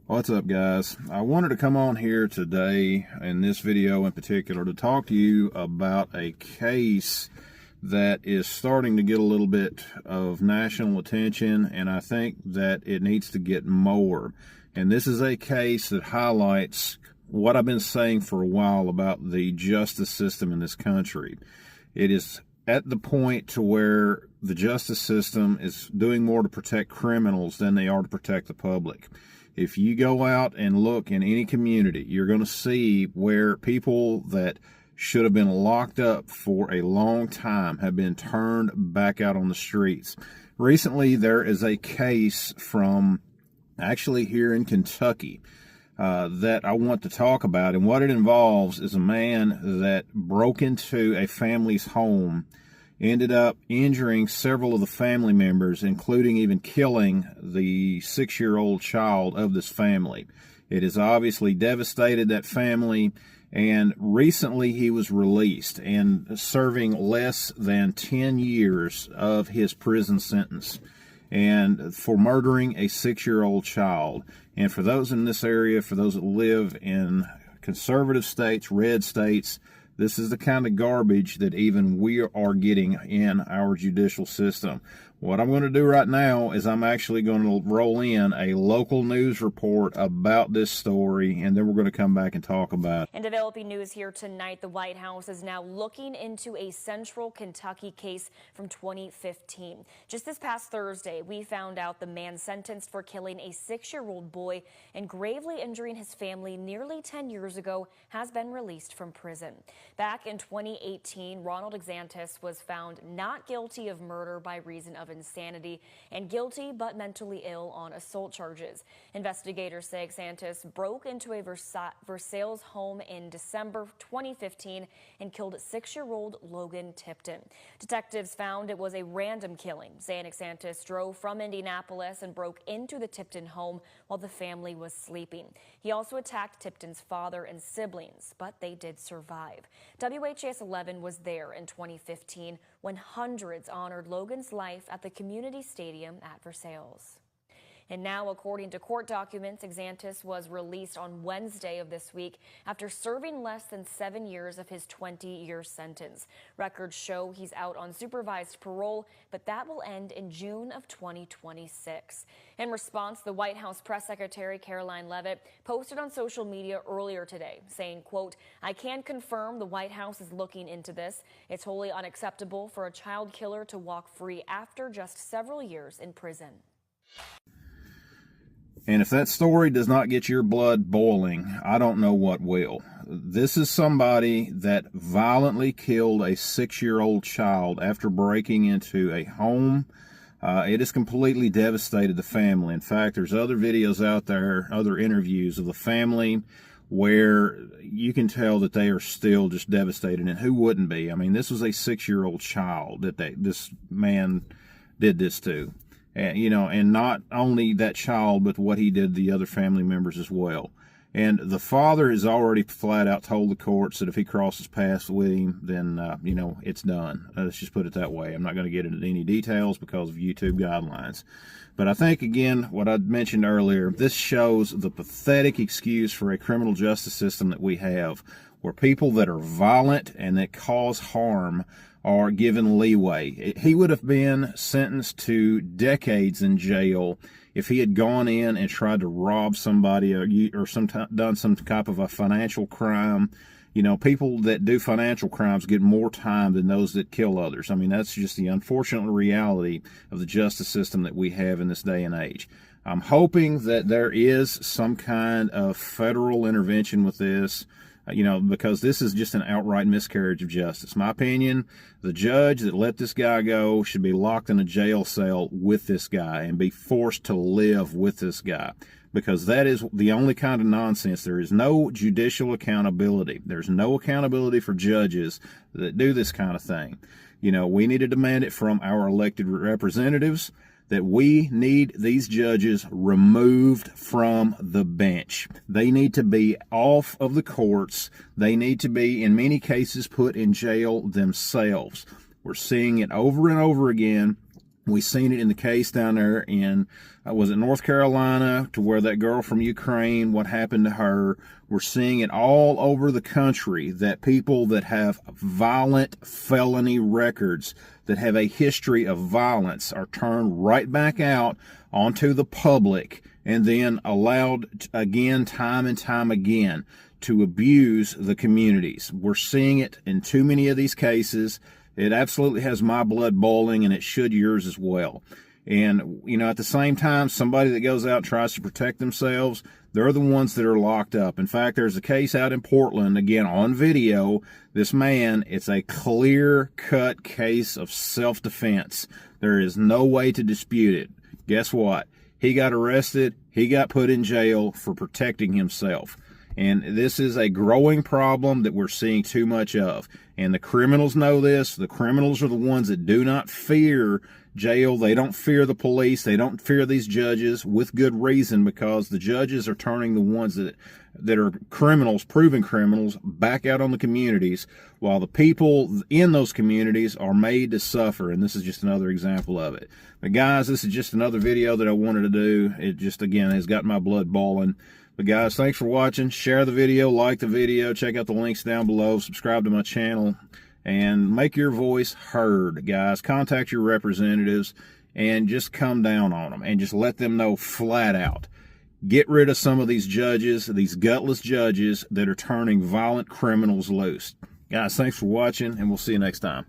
What's up, guys? I wanted to come on here today in this video in particular to talk to you about a case that is starting to get a little bit of national attention, and I think that it needs to get more. And this is a case that highlights what I've been saying for a while about the justice system in this country. It is at the point to where the justice system is doing more to protect criminals than they are to protect the public. If you go out and look in any community, you're going to see where people that should have been locked up for a long time have been turned back out on the streets. Recently, there is a case from actually here in Kentucky that I want to talk about. And what it involves is a man that broke into a family's home, ended up injuring several of the family members, including even killing the 6-year-old child of this family. It has obviously devastated that family, and recently he was released and serving less than 10 years of his prison sentence, and for murdering a 6-year-old child. And for those in this area, for those that live in conservative states, red states, this is the kind of garbage that even we are getting in our judicial system. What I'm going to do right now is I'm actually going to roll in a local news report about this story, and then we're going to come back and talk about it. In developing news here tonight, the White House is now looking into a central Kentucky case from 2015. Just this past Thursday, we found out the man sentenced for killing a 6-year-old boy and gravely injuring his family nearly 10 years ago has been released from prison. Back in 2018, Ronald Xantis was found not guilty of murder by reason of insanity and guilty but mentally ill on assault charges. Investigators say Xantis broke into a Versailles home in December 2015 and killed 6-year-old Logan Tipton. Detectives found it was a random killing. Xantis drove from Indianapolis and broke into the Tipton home while the family was sleeping. He also attacked Tipton's father and siblings, but they did survive. WHAS 11 was there in 2015 when hundreds honored Logan's life at the community stadium at Versailles. And now, according to court documents, Xantis was released on Wednesday of this week after serving less than 7 years of his 20-year sentence. Records show he's out on supervised parole, but that will end in June of 2026. In response, the White House press secretary, Caroline Leavitt, posted on social media earlier today saying, quote, "I can confirm the White House is looking into this. It's wholly unacceptable for a child killer to walk free after just several years in prison." And if that story does not get your blood boiling, I don't know what will. This is somebody that violently killed a 6-year-old child after breaking into a home. It has completely devastated the family. In fact, there's other videos out there, other interviews of the family where you can tell that they are still just devastated. And who wouldn't be? I mean, this was a 6-year-old child that this man did this to. And not only that child, but what he did to the other family members as well. And the father has already flat out told the courts that if he crosses paths with him, then, it's done. Let's just put it that way. I'm not going to get into any details because of YouTube guidelines. But I think, again, what I mentioned earlier, this shows the pathetic excuse for a criminal justice system that we have, where people that are violent and that cause harm are given leeway. He would have been sentenced to decades in jail if he had gone in and tried to rob somebody or done some type of a financial crime. People that do financial crimes get more time than those that kill others. I mean, that's just the unfortunate reality of the justice system that we have in this day and age. I'm hoping that there is some kind of federal intervention with this. Because this is just an outright miscarriage of justice. My opinion, the judge that let this guy go should be locked in a jail cell with this guy and be forced to live with this guy, because that is the only kind of nonsense. There is no judicial accountability. There's no accountability for judges that do this kind of thing. We need to demand it from our elected representatives, that we need these judges removed from the bench. They need to be off of the courts. They need to be, in many cases, put in jail themselves. We're seeing it over and over again We've seen it in the case down there in, was it North Carolina, to where that girl from Ukraine, what happened to her. We're seeing it all over the country, that people that have violent felony records, that have a history of violence, are turned right back out onto the public and then allowed again, time and time again, to abuse the communities. We're seeing it in too many of these cases. It absolutely has my blood boiling, and it should yours as well. And, you know, at the same time, somebody that goes out and tries to protect themselves, they're the ones that are locked up. In fact, there's a case out in Portland, again, on video. This man, it's a clear-cut case of self-defense. There is no way to dispute it. Guess what? He got arrested. He got put in jail for protecting himself. And this is a growing problem that we're seeing too much of. And the criminals know this. The criminals are the ones that do not fear jail. They don't fear the police. They don't fear these judges, with good reason, because the judges are turning the ones that are criminals, proven criminals, back out on the communities, while the people in those communities are made to suffer. And this is just another example of it. But guys, this is just another video that I wanted to do. It just, again, has got my blood boiling. But guys, thanks for watching. Share the video, like the video, check out the links down below, subscribe to my channel, and make your voice heard, guys. Contact your representatives and just come down on them and just let them know flat out. Get rid of some of these judges, these gutless judges that are turning violent criminals loose. Guys, thanks for watching, and we'll see you next time.